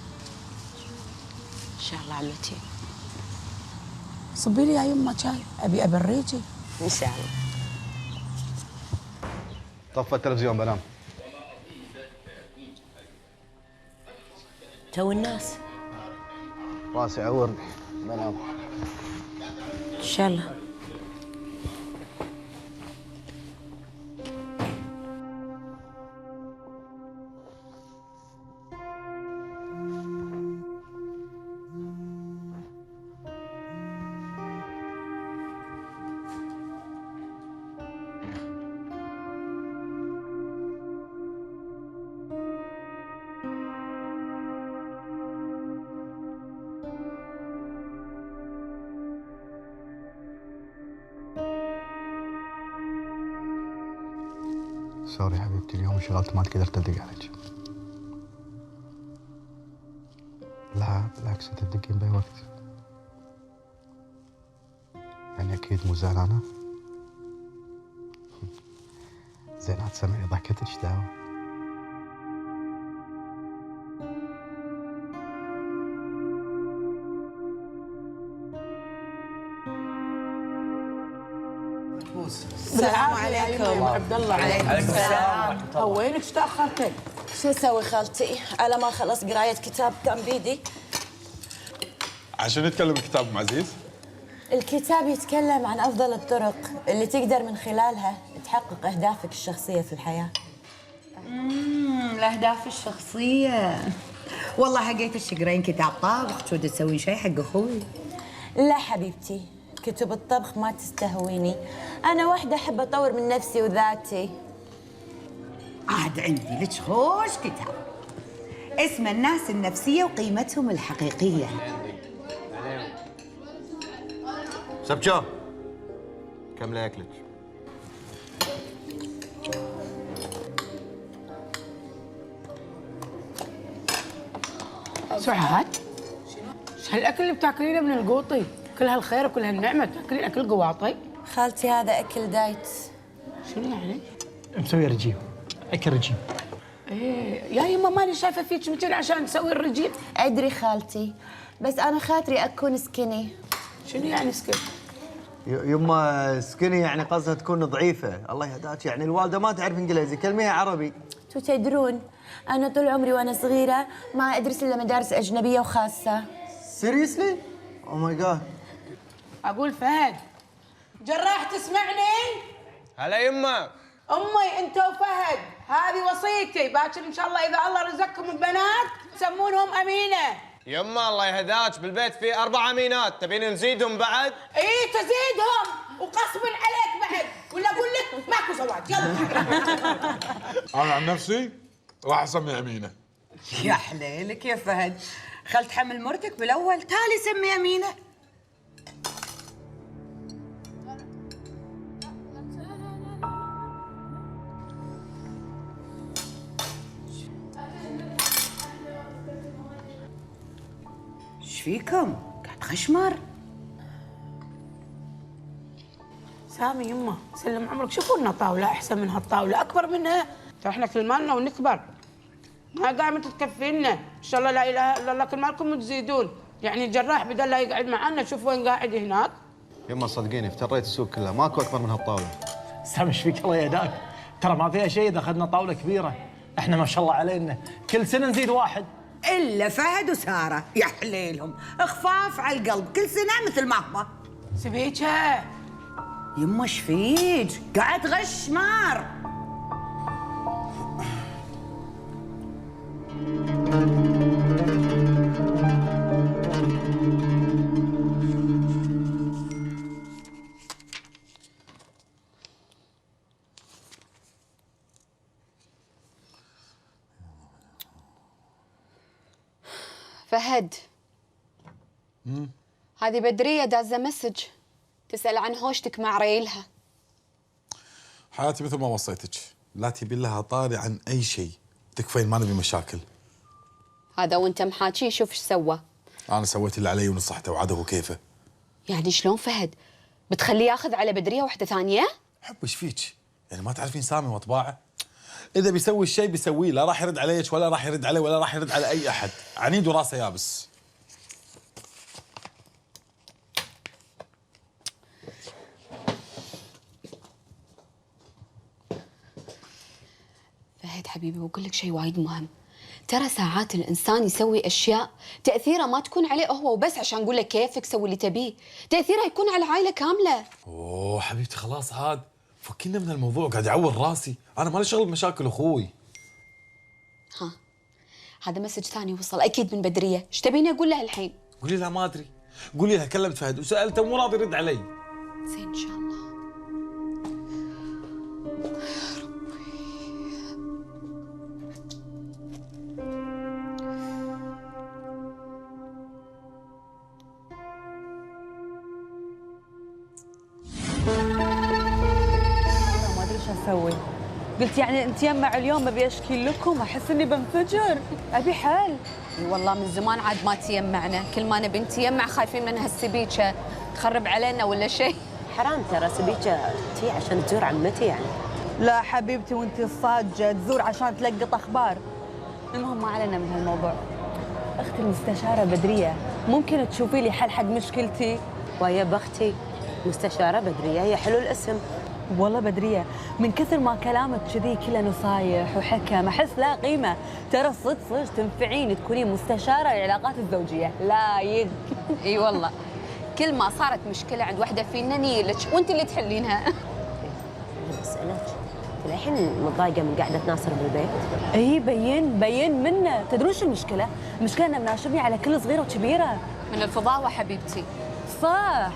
إن شاء الله عمتي. صبي لي يا يمه شاي، أبي أبريكي. إن شاء الله. طفى التلفزيون بنام. تو الناس. راسي عورني بنام. إن شاء الله. سوري حبيبتي، اليوم انشغلت ما قدرت ادق عليك. لا بالعكس، انت تدقين باي وقت. يعني اكيد مو زعلانه؟ زين عاد سمعي ضحكتك ايش دعوه؟ السلام عليكم عبد الله. عليكم السلام. وينك تاخرتي؟ شو اسوي خالتي؟ على ما خلص قرايه كتاب كان بيدي. عشان نتكلم الكتاب ام عزيز؟ الكتاب يتكلم عن افضل الطرق اللي تقدر من خلالها تحقق اهدافك الشخصيه في الحياه. الاهداف الشخصيه. والله حقيت تقرين كتاب طابخ، شو تسوين شيء حق اخوي؟ لا حبيبتي، كتب الطبخ ما تستهويني، انا واحده احب اطور من نفسي وذاتي. عاد عندي لك خوش كتاب اسمه الناس النفسيه وقيمتهم الحقيقيه. سبجو كملي اكلك. سعاد ايش هالاكل اللي بتاكلينه من القوطي؟ كل هالخير وكل هالنعمه تاكلين اكل قواطي؟ خالتي هذا اكل دايت. شنو يعني؟ مسوي رجيم، اكل رجيم. ايه يا يما ماني شايفه فيك متين عشان تسوي الرجيم. ادري خالتي، بس انا خاطري اكون سكيني. شنو يعني سكيني؟ يما سكيني يعني قصدها تكون ضعيفه. الله يهداك، يعني الوالده ما تعرف انجليزي، كلميها عربي. شو تدرون انا طول عمري وانا صغيره ما ادرس الا مدارس اجنبيه وخاصه. سيريسلي؟ او ماي جاد. اقول فهد جراح تسمعني؟ هلا يما. امي انت وفهد هذه وصيتي، باكر ان شاء الله اذا الله رزقكم ببنات تسمونهم امينه. يما الله يهداك، بالبيت في 4 امينات، تبين نزيدهم بعد؟ ايه تزيدهم وقصب عليك بعد، ولا اقول لك ماكو زواج يلا. انا عن نفسي راح اسمي امينه. يا حليلك يا فهد، خلت حمل مرتك بالاول، تالي سمي امينه. فيكم؟ قاعد خشمر. سامي يمه سلم عمرك شوفوا لنا طاوله احسن من هالطاوله اكبر منها. ترى احنا كل مالنا ونكبر. ما قاعد تكفينا ان شاء الله لا اله الا الله كل مالكم تزيدون. يعني الجراح بدل لا يقعد معنا شوف وين قاعد هناك. يما صدقيني افتريت السوق كله ماكو اكبر من هالطاوله. سامي ايش فيك الله يهداك؟ ترى ما فيها شيء اذا اخذنا طاوله كبيره. احنا ما شاء الله علينا كل سنه نزيد واحد. الا فهد وساره يا حليلهم خفاف على القلب كل سنه مثل ما هو. سبيكه يما ايش فيك؟ قاعد غشمر. فهد هذه بدرية دازة مسج تسأل عن هوشتك مع ريلها. حياتي مثل ما وصيتك، لا تبي لها طاري عن اي شيء، تكفين ما نبي مشاكل. هذا وانت محاكيه شوف ايش سوى. انا سويت اللي علي ونصحته وعاده هو كيفه. يعني شلون فهد؟ بتخليه ياخذ على بدرية واحدة ثانية؟ حب ايش فيك؟ يعني ما تعرفين سامي وطباعه؟ اذا بيسوي الشيء بيسويه، لا راح يرد عليك ولا راح يرد عليه ولا راح يرد على اي احد، عنيد وراسه يابس. فهد حبيبي بقول لك شيء وايد مهم. ترى ساعات الانسان يسوي اشياء تاثيرها ما تكون عليه هو وبس عشان نقول له كيفك سوي اللي تبيه، تاثيرها يكون على العائله كامله. اوه حبيبتي خلاص عاد فكينا من الموضوع، قاعد يعور راسي، انا مالي شغل بمشاكل اخوي. ها هذا مسج ثاني وصل اكيد من بدريه، ايش تبيني اقول لها الحين؟ قولي لها ما ادري، قولي لها كلمت فهد وسالته مو راضي يرد علي. زين ان شاء الله. ما ادري ايش اسوي. قلت يعني انت يمع اليوم ابي اشكي لكم، احس اني بنفجر، ابي حل. اي والله من زمان عاد ما تيمعنا، كل ما نبي نتيمع خايفين من هالسبيكه تخرب علينا ولا شيء. حرام ترى سبيكه تي عشان تزور عمتي يعني. لا حبيبتي وانت الصاجه تزور عشان تلقط اخبار. المهم ما علينا من هالموضوع. اختي المستشاره بدريه ممكن تشوفي لي حل حق مشكلتي؟ ويا بختي مستشاره بدريه، هي حلو الاسم. والله بدريه من كثر ما كلامك كذي كله نصايح وحكم احس لا قيمه. ترى صدق تنفعين تكونين مستشاره للعلاقات الزوجيه لايق. اي والله كل ما صارت مشكله عند وحده فينا نيلك وانت اللي تحلينها. بسألك الحين متضايقه من قعده ناصر بالبيت؟ اي بين منه. تدرون شو المشكله؟ المشكله انه مناشبني على كل صغيره وكبيره. من الفضاوه حبيبتي. صح.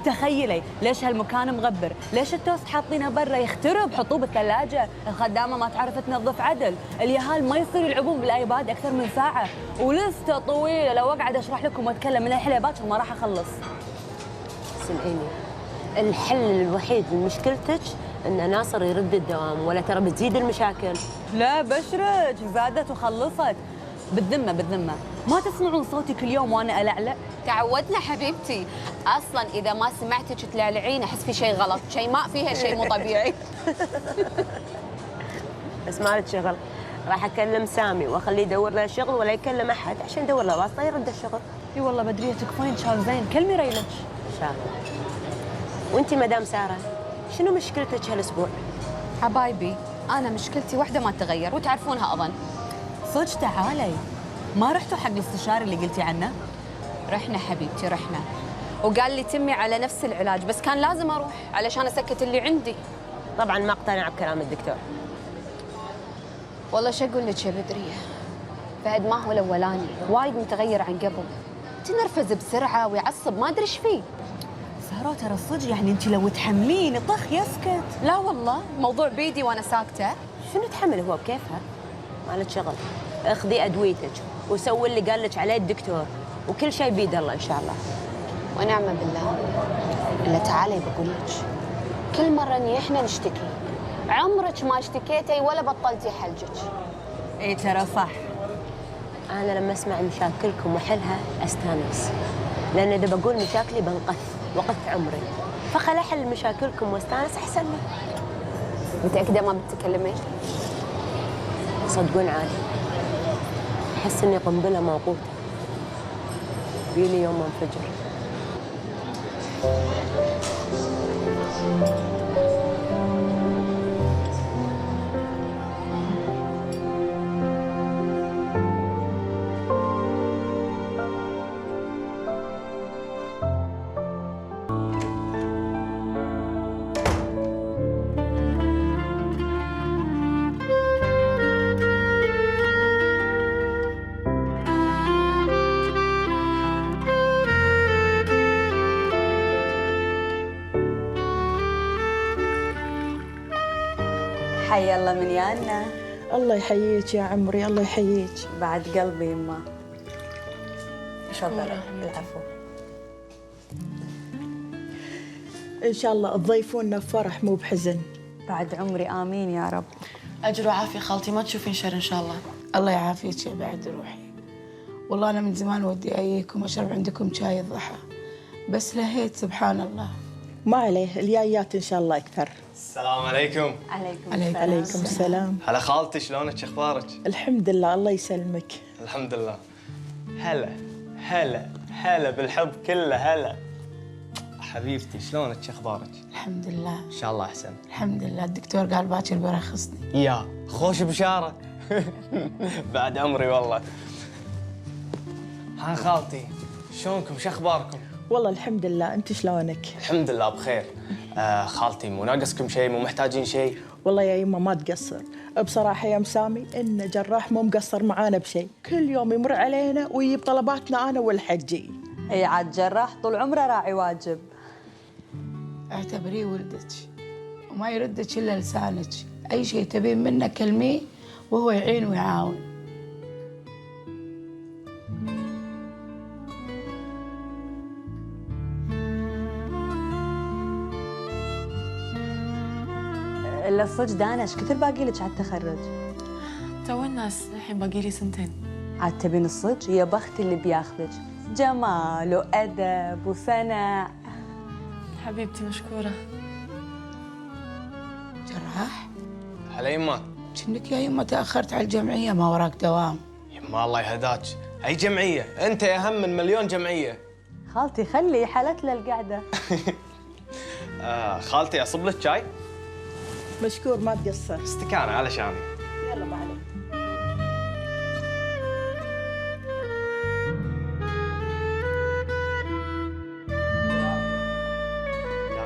تخيلي ليش هالمكان مغبر، ليش التوست حاطينه برا يخترب، حطوه بالثلاجه، الخدامه ما تعرف تنظف عدل، اليهال ما يصير يلعبون بالايباد اكثر من ساعه، ولسته طويله لو اقعد اشرح لكم واتكلم من الحين باكر ما راح اخلص. سمعيني، الحل الوحيد لمشكلتك ان ناصر يرد الدوام، ولا ترى بتزيد المشاكل. لا بشرك زادت وخلصت. بالذمه ما تسمعون صوتي كل يوم وانا العلع؟ تعودنا حبيبتي، اصلا اذا ما سمعتك تلعلعين احس في شيء غلط، شيء ما فيها شيء مو طبيعي. بس ما لك شغل، راح اكلم سامي واخليه يدور له شغل ولا يكلم احد عشان يدور له واسطه يرد الشغل. اي والله بدريه تكفين شال زين، كلمي ريلك. شاف. وانتي مدام ساره شنو مشكلتك هالاسبوع؟ حبايبي انا مشكلتي واحده ما تتغير وتعرفونها اظن. صدق تعالي، ما رحتوا حق الاستشاري اللي قلتي عنه؟ رحنا حبيبتي رحنا، وقال لي تمي على نفس العلاج بس كان لازم اروح علشان اسكت اللي عندي. طبعا ما اقتنع بكلام الدكتور. والله شو اقول لك يا بدريه، فهد ما هو الاولاني، وايد متغير عن قبل، تنرفز بسرعه ويعصب ما ادري ايش فيه. سهرة ترى صدق يعني انت لو تحملين طخ يسكت. لا والله الموضوع بيدي وانا ساكته. شنو تحمل هو بكيفها؟ ما لك شغل، اخذي ادويتك وسوي اللي قال لك عليه الدكتور وكل شيء بيد الله ان شاء الله. ونعم بالله. الا تعالي بقول لك، كل مره اني احنا نشتكي عمرك ما اشتكيتي ولا بطلتي حلجك. اي ترى صح. أنا لما أسمع مشاكلكم وأحلها أستانس، لأن إذا بقول مشاكلي بنقث وقت عمري، فخل أحل مشاكلكم واستانس أحسن لي. متأكدة ما بتتكلمين؟ صدقون عادي، أحس إني قنبلة موقوتة بيلي يوم ما انفجر. حي الله من يانا. الله يحييك يا عمري، الله يحييك. بعد قلبي يما. تفضلي. العفو. ان شاء الله تضيفونا بفرح مو بحزن. بعد عمري امين يا رب. اجر وعافيه خالتي، ما تشوفين شر ان شاء الله. الله يعافيك يا بعد روحي. والله انا من زمان ودي اجيكم اشرب عندكم شاي الضحى، بس لهيت سبحان الله. ما عليه، الجايات ان شاء الله اكثر. السلام عليكم. عليكم السلام. هلا خالتي، شلونك؟ شو اخبارك؟ الحمد لله، الله يسلمك. الحمد لله. هلا هلا هلا بالحب كله. هلا حبيبتي، شلونك؟ شو اخبارك؟ الحمد لله. ان شاء الله احسن. الحمد لله، الدكتور قال باكر بيرخصني. يا خوش بشاره. بعد عمري والله. ها خالتي، شلونكم؟ شو اخباركم؟ والله الحمد لله، انت شلونك؟ الحمد لله بخير. خالتي، مو ناقصكم شيء؟ مو محتاجين شيء؟ والله يا يما ما تقصر، بصراحه يا مسامي ان جراح مو مقصر معانا بشيء، كل يوم يمر علينا ويجيب طلباتنا انا والحجي. اي عاد جراح طول عمره راعي واجب. اعتبريه ولدك وما يردك الا لسانك، اي شيء تبين منه كلميه وهو يعين ويعاون. الا الصج دانش كثر باقي لك على التخرج؟ تو الناس الحين باقي لي سنتين. عاد تبين الصج؟ يا بخت اللي بياخذك، جمال وادب وصنع. حبيبتي مشكوره. جراح؟ هلا يما. كأنك يا يما تاخرت على الجمعيه، ما وراك دوام. يما الله يهداك، اي جمعيه؟ انت اهم من مليون جمعيه. خالتي خلي حلت له القعده. خالتي اصب لك شاي؟ مشكور، ما تقصر. استكانه علشاني. يلا ما عليك.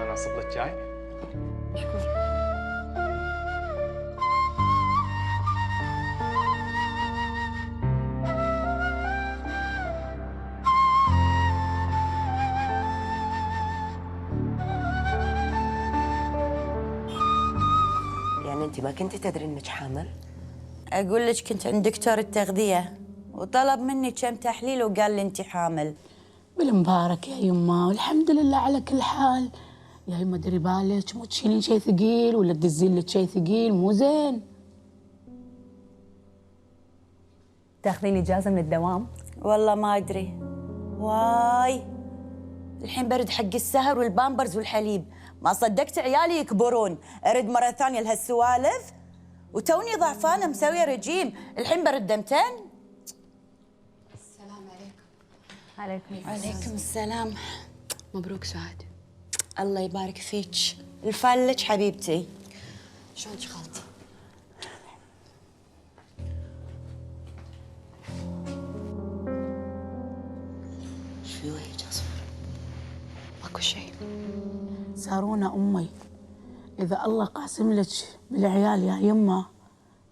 انا اصب لك شاي؟ مشكور. يعني أنت ما كنتي تدري إنك حامل؟ أقول لك كنت عند دكتور التغذية وطلب مني كم تحليل وقال لي أنت حامل. بالمبارك يا يما، والحمد لله على كل حال. يا يما ديري بالك، مو تشيلين شيء ثقيل ولا تدزين لك شيء ثقيل، مو زين. تاخذين اجازه من الدوام؟ والله ما أدري. واي الحين برد حق السهر والبامبرز والحليب، ما صدقت عيالي يكبرون، أرد مرة ثانية لهالسوالف، وتوني ضعفانة مسوية رجيم، الحين برد دمتين. السلام عليكم. عليكم السلام. مبروك سعاد. الله يبارك فيك. الفالك حبيبتي. شلونك خالتي؟ شو هي جاسم؟ ماكو شيء. سارونا أمي، إذا الله قاسم لك بالعيال يا يما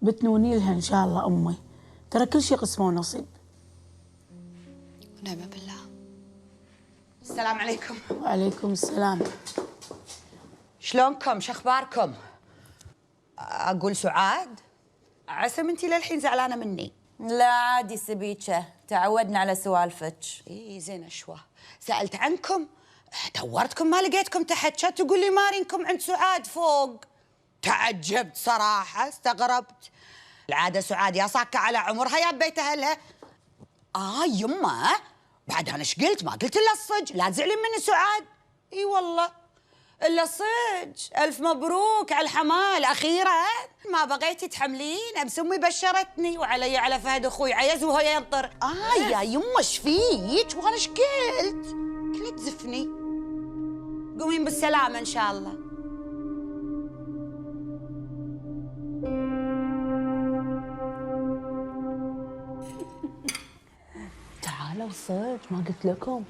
بتنوني لها إن شاء الله أمي، ترى كل شيء قسمه ونصيب. ونعم بالله. السلام عليكم. وعليكم السلام. شلونكم؟ شخباركم؟ أقول سعاد؟ عسى انتي للحين زعلانة مني. لا عادي سبيكة، تعودنا على سوالفك. إيه زين شوى. سألت عنكم، دورتكم ما لقيتكم تحت، شات تقول لي مارينكم عند سعاد فوق. تعجبت صراحة، استغربت. العادة سعاد يا صاكة على عمرها يا بيت أهلها، يمه بعد انا ايش قلت؟ ما قلت الا الصج، لا تزعلين مني سعاد. اي والله الا الصج. الف مبروك على الحمال اخيرا. ما بغيتي تحملين؟ امس امي بشرتني وعلي على فهد اخوي عيز وهو ينطر. يا يمه ايش فيك؟ وانا ايش قلت؟ كله تزفني. قومين بالسلامه ان شاء الله. تعالوا صدق ما قلت لكم.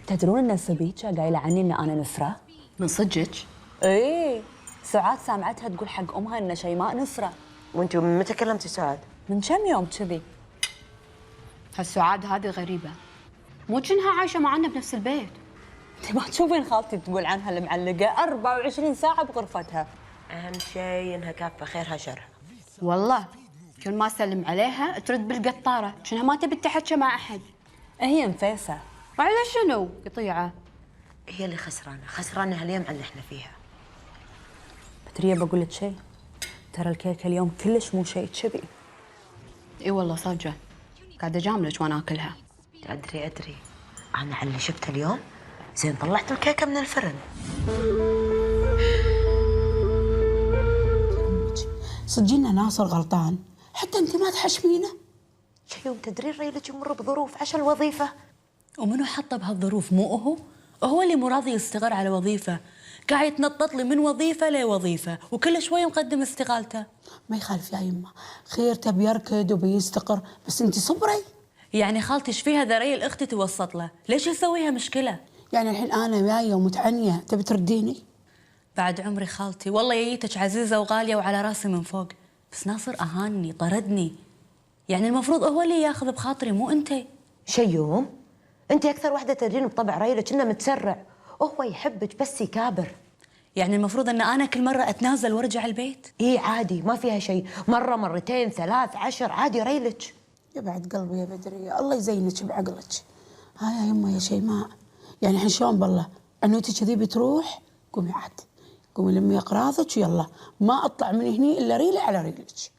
تدرون ان سبيكه قايله عني ان انا نسره؟ من صدقك؟ ايه سعاد سامعتها تقول حق امها ان شيماء نسره. وانتم من متى كلمتي سعاد؟ من كم يوم كذي. هالسعاد هذه غريبة، مو كأنها عايشة معنا بنفس البيت. انت ما تشوفين خالتي تقول عنها المعلقه 24 ساعه بغرفتها. اهم شيء انها كافه خيرها شرها. والله كل ما اسلم عليها ترد بالقطارة، كأنها ما تبي تحكي مع أحد. هي نفيسه. وعلى شنو قطيعة؟ هي اللي خسرانه هاليوم على اللي احنا فيها. بدريه بقول لك شيء، ترى الكيكه اليوم كلش مو شيء كذي. اي والله صدقه، قاعدة اجاملك وانا اكلها. ادري انا على اللي شفته اليوم زين طلعت الكيكه من الفرن. صدقينا ناصر غلطان، حتى انت ما تحشمينه. يوم تدرين ريلك يمر بظروف عشان الوظيفه. ومنو حطه بهالظروف؟ مو هو اللي مو راضي يستقر على وظيفه، قاعد يتنطط لي من وظيفه لوظيفه وكل شويه مقدم استقالته. ما يخالف يا يمه، خيرته بيركد وبيستقر، بس انت صبري. يعني خالتي ايش فيها ذريل اختي توسط له؟ ليش يسويها مشكله؟ يعني الحين انا جايه ومتعنيه تبي ترديني؟ بعد عمري خالتي، والله ييتك عزيزه وغاليه وعلى راسي من فوق، بس ناصر اهانني طردني. يعني المفروض هو اللي ياخذ بخاطري مو انت. شيوم انت اكثر وحده تدرين بطبع ريلك انه متسرع، وهو يحبك بس يكابر. يعني المفروض ان انا كل مره اتنازل وارجع البيت؟ ايه عادي ما فيها شيء، مره مرتين 3 10 عادي ريلك. يا بعد قلبي يا بدريه، الله يزينك بعقلك. يا يمه يا شيماء، يعني الحين شلون بالله عنوتك كذي بتروح؟ قومي عاد، قومي لمي اقراضك ويلا، ما اطلع من هني الا ريلي على ريلك.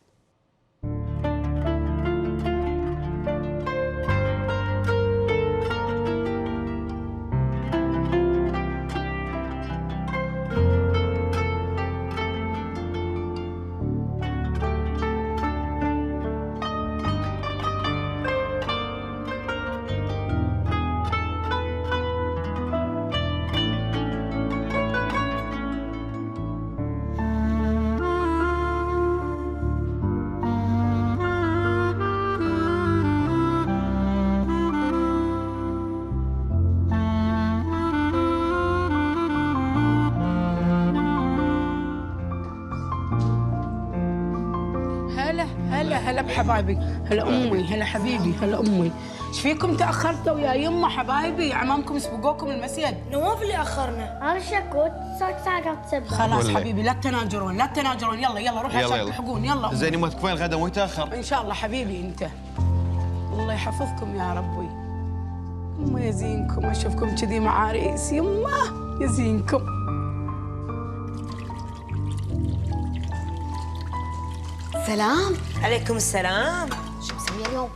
هلا بحبايبي، هلا امي، هلا حبيبي، هلا امي. ايش فيكم تاخرتوا يا يمه حبايبي؟ عمامكم سبقوكم المسجد. نواف اللي اخرنا. انا شكوت صار ساعه 7. خلاص حبيبي لا تناجرون لا تناجرون، يلا روحوا عشان تلحقون. يلا زين ما تكفين الغدا مو يتاخر. ان شاء الله حبيبي انت. الله يحفظكم يا ربي. يما يزينكم اشوفكم كذي مع عريس، يما يزينكم. سلام. عليكم السلام. شو مسويه اليوم؟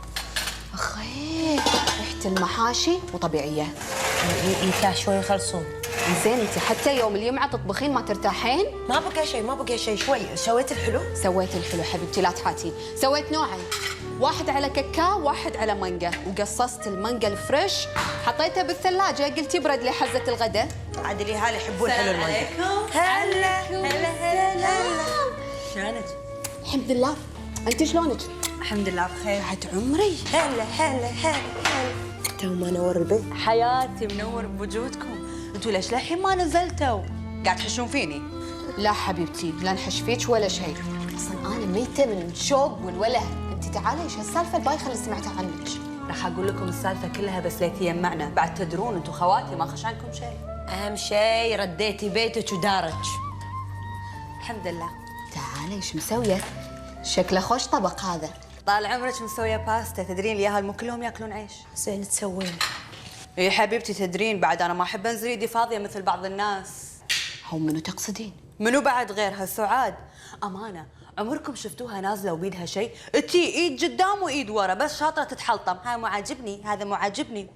اخي ريحة المحاشي مو طبيعية. يرتاح شوي يخلصون. زين انت حتى يوم الجمعة تطبخين ما ترتاحين؟ ما بقى شيء شوي. سويت الحلو؟ سويت الحلو حبيبتي لا تحاتين، سويت نوعين، واحد على كاكاو واحد على مانجا، وقصصت المانجا الفريش حطيتها بالثلاجة، قلت يبرد لي حزة الغداء. عاد اللي هالي يحبون حلو المانجا. هلا شلونك؟ الحمد لله، انت شلونك؟ الحمد لله بخير. بعد عمري. هلا تو ما نور البيت. حياتي منور بوجودكم. انتوا ليش للحين ما نزلتوا؟ قاعد تحشون فيني؟ لا حبيبتي لا نحش فيك ولا شيء، اصلا انا ميته من الشوق والوله. انت تعالي ايش هالسالفه البايخه اللي سمعتها عنك؟ راح اقول لكم السالفه كلها بس لا تيمعنا، بعد تدرون انتوا خواتي ما خشانكم شيء. اهم شيء رديتي بيتك ودارك. الحمد لله. تعالي ايش مسويه؟ شكله خوش طبق هذا. طال عمرك مسويه باستا، تدرين الياهل مو كلهم ياكلون عيش. زين تسوين. اي حبيبتي تدرين بعد انا ما احب انزل يدي فاضيه مثل بعض الناس. هم منو تقصدين؟ منو بعد غيرها؟ سعاد. امانه عمركم شفتوها نازله وبيدها شيء؟ انتي ايد قدام وايد ورا، بس شاطره تتحلطم، هاي مو عاجبني، هذا مو عاجبني.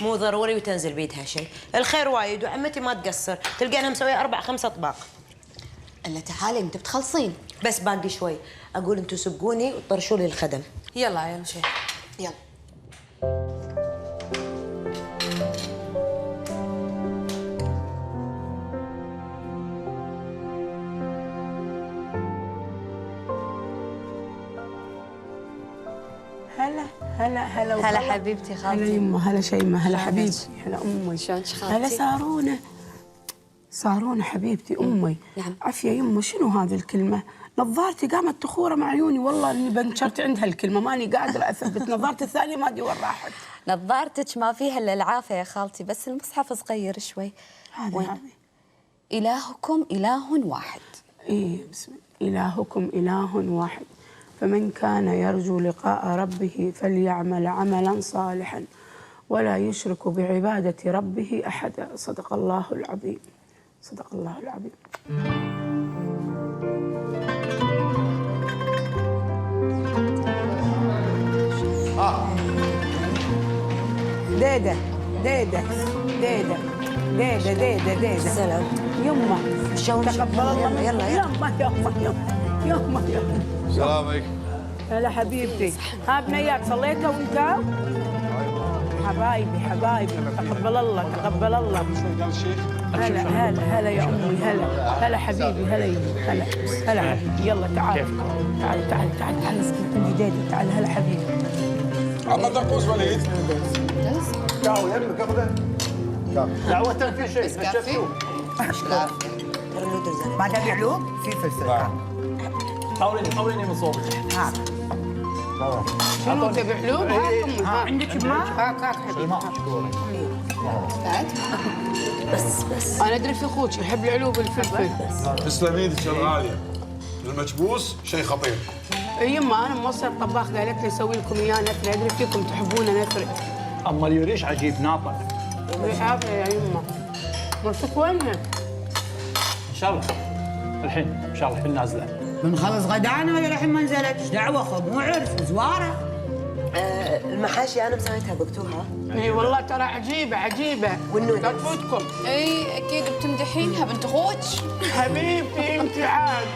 مو ضروري وتنزل بيدها شيء، الخير وايد وعمتي ما تقصر، تلقينها مسويه 4 5 اطباق. الا تعالي انت بتخلصين. بس باقي شوي، اقول انتوا سبقوني وطرشوا لي الخدم. يلا عيال شيء. يلا. هلا هلا هلا هلا حبيبتي خالتي. هلا يمه، هلا شيمه، هلا حبيبتي، هلا امي. شلونك خالتي؟ هلا سارونه. سارونه حبيبتي امي. نعم. عافيه يمه، شنو هذه الكلمه؟ نظارتي قامت تخوره مع عيوني، والله اني بنشرت عندها الكلمه، ماني قادره اثبت. نظارتي الثانيه ما ادري وين راحت. نظارتك ما فيها الا العافيه يا خالتي، بس المصحف صغير شوي. هذه إلهكم إله واحد. إيه بسم الله. إلهكم إله واحد، فمن كان يرجو لقاء ربه فليعمل عملا صالحا ولا يشرك بعبادة ربه أحدا. صدق الله العظيم. صدق الله العظيم. ديدة ديدة ديدة ديدة ديدة ديدة. سلام. يمه شلون تقبل الله. يلا يما يما يما يما. السلام عليكم. هلا حبيبتي. ها بنيات صليتوا وانت؟ حبايبي حبايبي، تقبل الله تقبل الله. هلا هلا هلا يا امي، هلا هلا حبيبي، هلا يمي، هلا هلا حبيبي. يلا تعال تعال تعال تعال تعال اسكت عندي ديدي، تعال. هلا حبيبي. عطنا دقوس وليد. تعالوا يمك ابدا. دعوة في شيء شفتوا؟ ما دام علوم في فلفل. حاوليني من صوبك. شنو تبي حلوب؟ هاك امي، عندك ماء؟ هاك حبيبي. بس انا ادري في اخوك يحب العلوب والفلفل. تسلم ايدك يا الغاليه. المكبوس شيء خطير. يما انا موصل الطباخ قالت لي اسوي لكم اياه نثري، ادري فيكم تحبونه نثري. اما اليوريش عجيب ناطق. بالعافيه يا يما. مرتك وينها؟ ان شاء الله الحين ان شاء الله الحين نازله. بنخلص غدانا ولا الحين ما نزلت؟ ايش دعوه خب مو عرس زواره. المحاشي انا مسويتها بكتوها. اي والله ترى عجيبه عجيبه. لا تفوتكم. اي اكيد بتمدحينها بنت اخوك. حبيبتي انت عاد،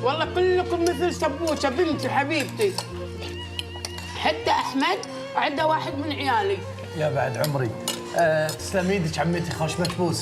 والله كلكم مثل سبوسه بنتي حبيبتي. حتى احمد عنده واحد من عيالي. يا بعد عمري. تسلم ايدك عمتي خوش مكبوس.